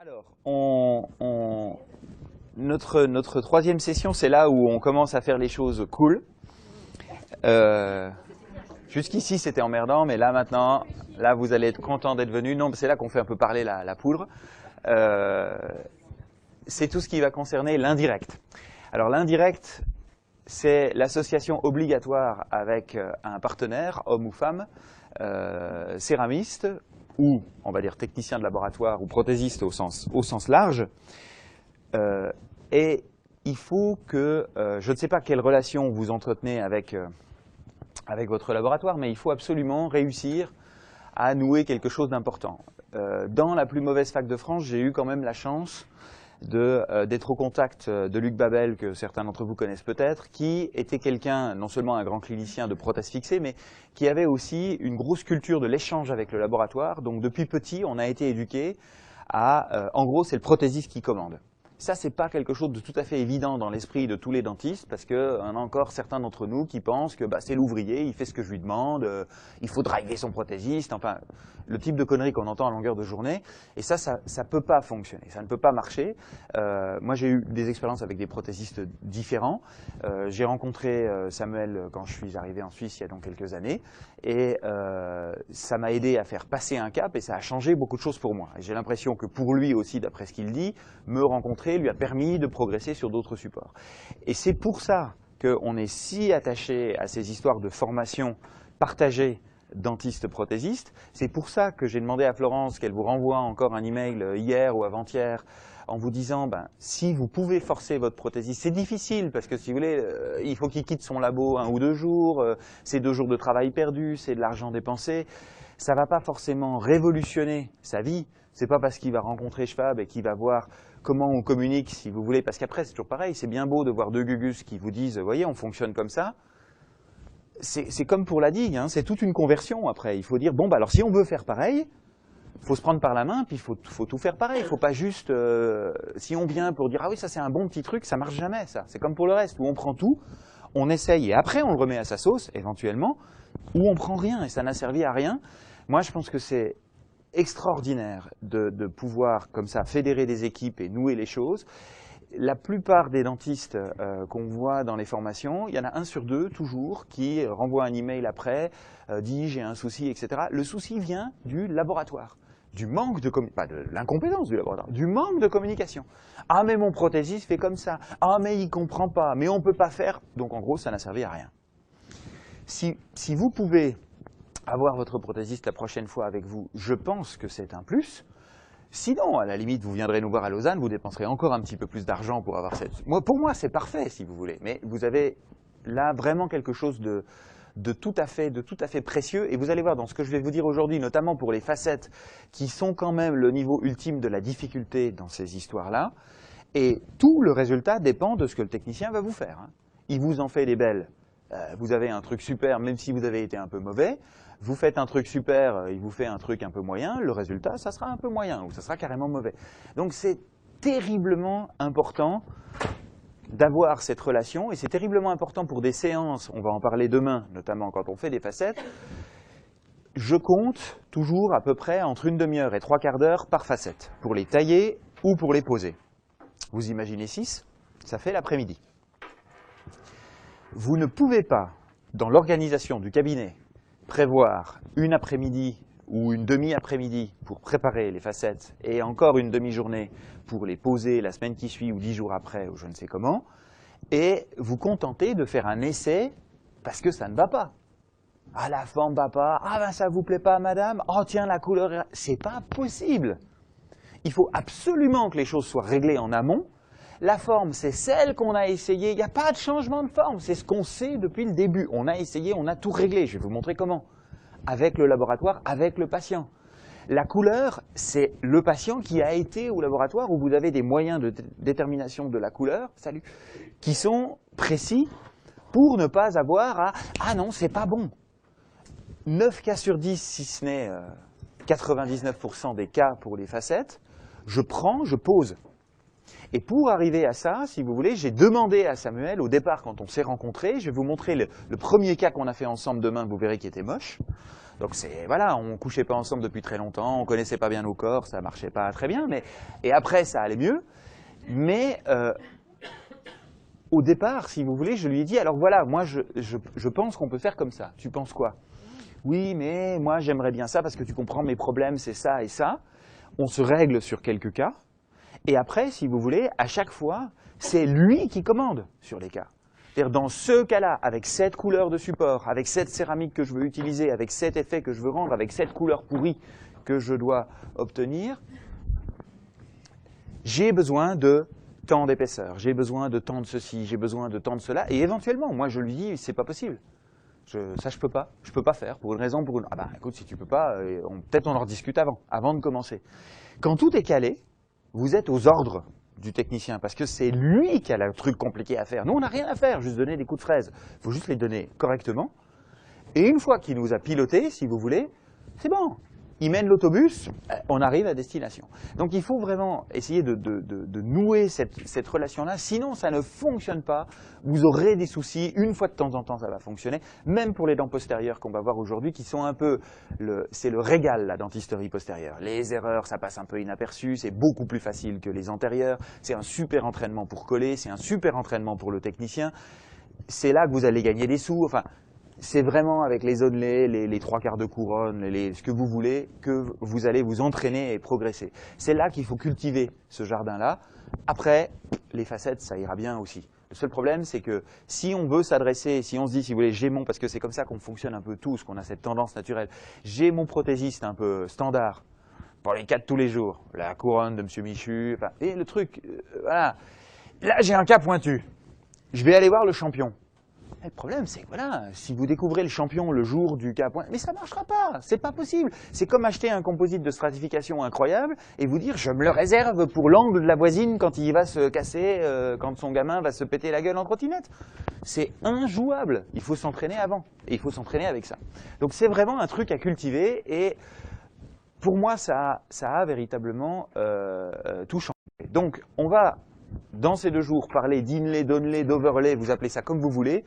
Alors, notre troisième session, c'est là où on commence à faire les choses cool. Jusqu'ici, c'était emmerdant, mais là, maintenant, là, vous allez être content d'être venu. Non, c'est là qu'on fait un peu parler la poudre. C'est tout ce qui va concerner l'indirect. Alors, l'indirect, c'est l'association obligatoire avec un partenaire, homme ou femme, céramiste, ou, on va dire, technicien de laboratoire ou prothésiste au sens large. Et il faut que, je ne sais pas quelle relation vous entretenez avec votre laboratoire, mais il faut absolument réussir à nouer quelque chose d'important. Dans la plus mauvaise fac de France, j'ai eu quand même la chance d'être au contact de Luc Babel, que certains d'entre vous connaissent peut-être, qui était quelqu'un, non seulement un grand clinicien de prothèses fixées, mais qui avait aussi une grosse culture de l'échange avec le laboratoire. Donc depuis petit, on a été éduqué à, en gros, c'est le prothésiste qui commande. Ça, c'est pas quelque chose de tout à fait évident dans l'esprit de tous les dentistes, parce qu'on a encore certains d'entre nous qui pensent que c'est l'ouvrier, il fait ce que je lui demande, il faut driver son prothésiste, enfin, le type de conneries qu'on entend à longueur de journée. Et ça peut pas fonctionner, ça ne peut pas marcher. Moi, j'ai eu des expériences avec des prothésistes différents. J'ai rencontré Samuel quand je suis arrivé en Suisse il y a donc quelques années, et ça m'a aidé à faire passer un cap, et ça a changé beaucoup de choses pour moi. Et j'ai l'impression que pour lui aussi, d'après ce qu'il dit, me rencontrer lui a permis de progresser sur d'autres supports. Et c'est pour ça qu'on est si attaché à ces histoires de formation partagée dentiste-prothésiste. C'est pour ça que j'ai demandé à Florence qu'elle vous renvoie encore un email hier ou avant-hier en vous disant, si vous pouvez forcer votre prothésiste, c'est difficile parce que si vous voulez, il faut qu'il quitte son labo 1 ou 2 jours, c'est 2 jours de travail perdu, c'est de l'argent dépensé. Ça ne va pas forcément révolutionner sa vie. C'est pas parce qu'il va rencontrer Schwab et qu'il va voir comment on communique, si vous voulez, parce qu'après c'est toujours pareil, c'est bien beau de voir 2 gugus qui vous disent, voyez, on fonctionne comme ça. C'est comme pour la digue, hein, c'est toute une conversion après. Il faut dire, alors si on veut faire pareil, il faut se prendre par la main, puis il faut tout faire pareil. Il ne faut pas juste, si on vient pour dire, ah oui, ça c'est un bon petit truc, ça marche jamais, ça. C'est comme pour le reste, où on prend tout, on essaye, et après on le remet à sa sauce, éventuellement, ou on prend rien, et ça n'a servi à rien. Moi, je pense que c'est extraordinaire de pouvoir, comme ça, fédérer des équipes et nouer les choses. La plupart des dentistes qu'on voit dans les formations, il y en a 1 sur 2, toujours, qui renvoie un email après, dit j'ai un souci, etc. Le souci vient du laboratoire, du manque de pas de l'incompétence du laboratoire, du manque de communication. Ah mais mon prothésiste fait comme ça, ah mais il comprend pas, mais on peut pas faire. Donc en gros, ça n'a servi à rien. Si vous pouvez avoir votre prothésiste la prochaine fois avec vous, je pense que c'est un plus. Sinon, à la limite, vous viendrez nous voir à Lausanne, vous dépenserez encore un petit peu plus d'argent pour avoir cette... Pour moi, c'est parfait, si vous voulez. Mais vous avez là vraiment quelque chose de tout à fait précieux. Et vous allez voir dans ce que je vais vous dire aujourd'hui, notamment pour les facettes, qui sont quand même le niveau ultime de la difficulté dans ces histoires-là. Et tout le résultat dépend de ce que le technicien va vous faire. Il vous en fait des belles. Vous avez un truc super, même si vous avez été un peu mauvais. Vous faites un truc super, il vous fait un truc un peu moyen, le résultat, ça sera un peu moyen, ou ça sera carrément mauvais. Donc c'est terriblement important d'avoir cette relation, et c'est terriblement important pour des séances, on va en parler demain, notamment quand on fait des facettes. Je compte toujours à peu près entre 1 demi-heure et 3/4 d'heure par facette, pour les tailler ou pour les poser. Vous imaginez 6, ça fait l'après-midi. Vous ne pouvez pas, dans l'organisation du cabinet, prévoir une après-midi ou une demi-après-midi pour préparer les facettes et encore une demi-journée pour les poser la semaine qui suit ou 10 jours après ou je ne sais comment, et vous contenter de faire un essai parce que ça ne va pas. Ah, la forme va pas, ah ça vous plaît pas madame, oh tiens la couleur, c'est pas possible. Il faut absolument que les choses soient réglées en amont. La forme, c'est celle qu'on a essayée. Il n'y a pas de changement de forme. C'est ce qu'on sait depuis le début. On a essayé, on a tout réglé. Je vais vous montrer comment. Avec le laboratoire, avec le patient. La couleur, c'est le patient qui a été au laboratoire où vous avez des moyens de détermination de la couleur, qui sont précis pour ne pas avoir à « Ah non, c'est pas bon ». 9 cas sur 10, si ce n'est 99% des cas pour les facettes, je prends, je pose. Et pour arriver à ça, si vous voulez, j'ai demandé à Samuel, au départ quand on s'est rencontrés, je vais vous montrer le premier cas qu'on a fait ensemble demain, vous verrez qu'il était moche. Donc voilà, on couchait pas ensemble depuis très longtemps, on connaissait pas bien nos corps, ça marchait pas très bien, et après ça allait mieux. Mais au départ, si vous voulez, je lui ai dit, alors voilà, moi je pense qu'on peut faire comme ça. Tu penses quoi? Oui, mais moi j'aimerais bien ça parce que tu comprends, mes problèmes c'est ça et ça. On se règle sur quelques cas. Et après, si vous voulez, à chaque fois, c'est lui qui commande sur les cas. C'est-à-dire dans ce cas-là, avec cette couleur de support, avec cette céramique que je veux utiliser, avec cet effet que je veux rendre, avec cette couleur pourrie que je dois obtenir, j'ai besoin de tant d'épaisseur, j'ai besoin de tant de ceci, j'ai besoin de tant de cela. Et éventuellement, moi je lui dis, c'est pas possible. Ça je peux pas faire, pour une raison, pour une... Ah ben écoute, si tu peux pas, peut-être on en rediscute avant de commencer. Quand tout est calé, vous êtes aux ordres du technicien, parce que c'est lui qui a le truc compliqué à faire. Nous, on n'a rien à faire, juste donner des coups de fraise. Il faut juste les donner correctement. Et une fois qu'il nous a piloté, si vous voulez, c'est bon. Il mène l'autobus, on arrive à destination. Donc il faut vraiment essayer de nouer cette relation-là, sinon ça ne fonctionne pas, vous aurez des soucis, une fois de temps en temps ça va fonctionner, même pour les dents postérieures qu'on va voir aujourd'hui, qui sont un peu, c'est le régal la dentisterie postérieure. Les erreurs, ça passe un peu inaperçu, c'est beaucoup plus facile que les antérieures, c'est un super entraînement pour coller, c'est un super entraînement pour le technicien, c'est là que vous allez gagner des sous, enfin... C'est vraiment avec les onlets, les trois quarts de couronne, ce que vous voulez, que vous allez vous entraîner et progresser. C'est là qu'il faut cultiver ce jardin-là. Après, les facettes, ça ira bien aussi. Le seul problème, c'est que si on veut s'adresser, si on se dit, si vous voulez, j'ai mon, parce que c'est comme ça qu'on fonctionne un peu tous, qu'on a cette tendance naturelle, j'ai mon prothésiste un peu standard, pour les cas de tous les jours, la couronne de M. Michu, enfin, et le truc, voilà. Là, j'ai un cas pointu. Je vais aller voir le champion. Le problème, c'est que voilà, si vous découvrez le champion le jour du cas point, mais ça ne marchera pas, c'est pas possible. C'est comme acheter un composite de stratification incroyable et vous dire je me le réserve pour l'angle de la voisine quand il va se casser, quand son gamin va se péter la gueule en trottinette. C'est injouable, il faut s'entraîner avant et il faut s'entraîner avec ça. Donc c'est vraiment un truc à cultiver et pour moi ça a véritablement tout changé. Donc on va dans ces 2 jours parler d'inlay, d'onlay, d'overlay, vous appelez ça comme vous voulez,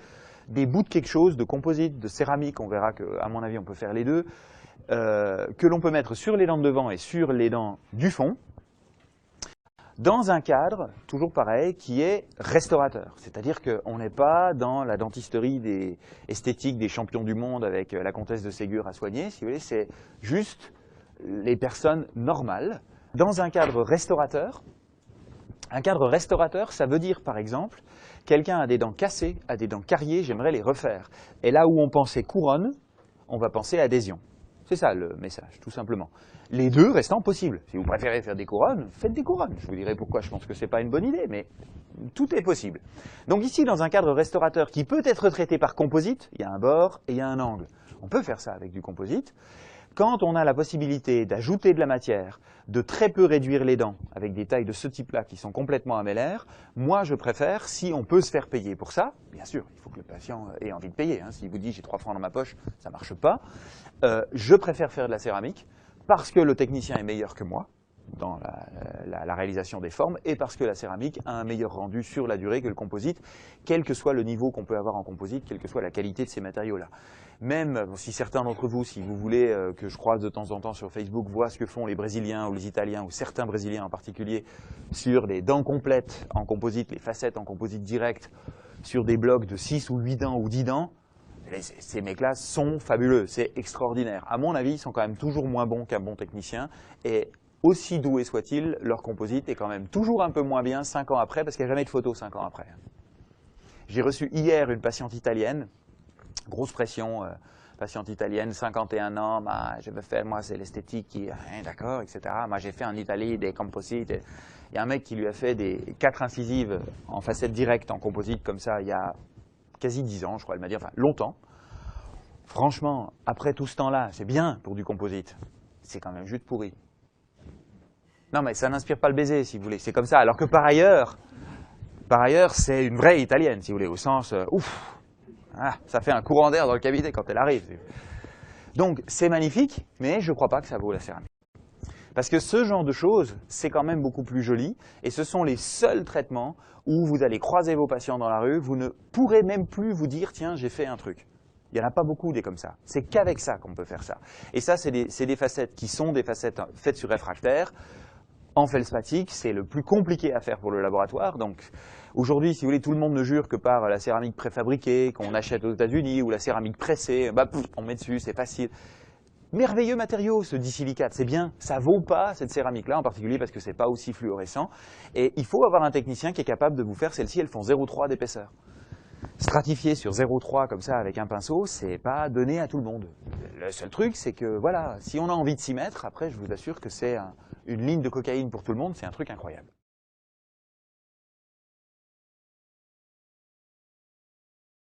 des bouts de quelque chose, de composite, de céramique, on verra qu'à mon avis on peut faire les deux, que l'on peut mettre sur les dents de devant et sur les dents du fond, dans un cadre, toujours pareil, qui est restaurateur. C'est-à-dire qu'on n'est pas dans la dentisterie esthétique des champions du monde avec la comtesse de Ségur à soigner, si vous voulez, c'est juste les personnes normales, dans un cadre restaurateur. Un cadre restaurateur, ça veut dire par exemple, quelqu'un a des dents cassées, a des dents cariées, j'aimerais les refaire. Et là où on pensait couronne, on va penser adhésion. C'est ça le message, tout simplement. Les deux restant possibles. Si vous préférez faire des couronnes, faites des couronnes. Je vous dirai pourquoi je pense que ce n'est pas une bonne idée, mais tout est possible. Donc ici, dans un cadre restaurateur qui peut être traité par composite, il y a un bord et il y a un angle. On peut faire ça avec du composite. Quand on a la possibilité d'ajouter de la matière, de très peu réduire les dents, avec des tailles de ce type-là qui sont complètement amélaires, moi je préfère, si on peut se faire payer pour ça, bien sûr, il faut que le patient ait envie de payer, hein. S'il vous dit j'ai 3 francs dans ma poche, ça ne marche pas, je préfère faire de la céramique, parce que le technicien est meilleur que moi dans la réalisation des formes, et parce que la céramique a un meilleur rendu sur la durée que le composite, quel que soit le niveau qu'on peut avoir en composite, quelle que soit la qualité de ces matériaux-là. Même si certains d'entre vous, si vous voulez que je croise de temps en temps sur Facebook, voient ce que font les Brésiliens ou les Italiens, ou certains Brésiliens en particulier, sur les dents complètes en composite, les facettes en composite direct, sur des blocs de 6 ou 8 dents ou 10 dents, ces mecs-là sont fabuleux, c'est extraordinaire. À mon avis, ils sont quand même toujours moins bons qu'un bon technicien, et aussi doué soit-il, leur composite est quand même toujours un peu moins bien 5 ans après, parce qu'il n'y a jamais de photo 5 ans après. J'ai reçu hier une patiente italienne, grosse pression, patiente italienne, 51 ans, bah, je veux faire, moi c'est l'esthétique qui, d'accord, etc. Moi j'ai fait en Italie des composites. Il y a un mec qui lui a fait des 4 incisives en facette directe en composite comme ça il y a quasi 10 ans, je crois, elle m'a dit, enfin longtemps. Franchement, après tout ce temps-là, c'est bien pour du composite. C'est quand même juste pourri. Non mais ça n'inspire pas le baiser si vous voulez, c'est comme ça. Alors que par ailleurs c'est une vraie italienne si vous voulez, au sens, ouf. Ah, ça fait un courant d'air dans le cabinet quand elle arrive. Donc c'est magnifique, mais je ne crois pas que ça vaut la céramique. Parce que ce genre de choses, c'est quand même beaucoup plus joli, et ce sont les seuls traitements où vous allez croiser vos patients dans la rue, vous ne pourrez même plus vous dire « tiens, j'ai fait un truc ». Il n'y en a pas beaucoup des comme ça. C'est qu'avec ça qu'on peut faire ça. Et ça, c'est des facettes qui sont des facettes faites sur réfractaire. En feldspathique, c'est le plus compliqué à faire pour le laboratoire. Donc aujourd'hui, si vous voulez, tout le monde ne jure que par la céramique préfabriquée qu'on achète aux États-Unis ou la céramique pressée. On met dessus, c'est facile. Merveilleux matériau, ce disilicate, c'est bien, ça vaut pas cette céramique-là, en particulier parce que c'est pas aussi fluorescent. Et il faut avoir un technicien qui est capable de vous faire celles-ci, elles font 0,3 d'épaisseur. Stratifier sur 0,3 comme ça avec un pinceau, c'est pas donné à tout le monde. Le seul truc, c'est que voilà, si on a envie de s'y mettre, après je vous assure que c'est une ligne de cocaïne pour tout le monde, c'est un truc incroyable.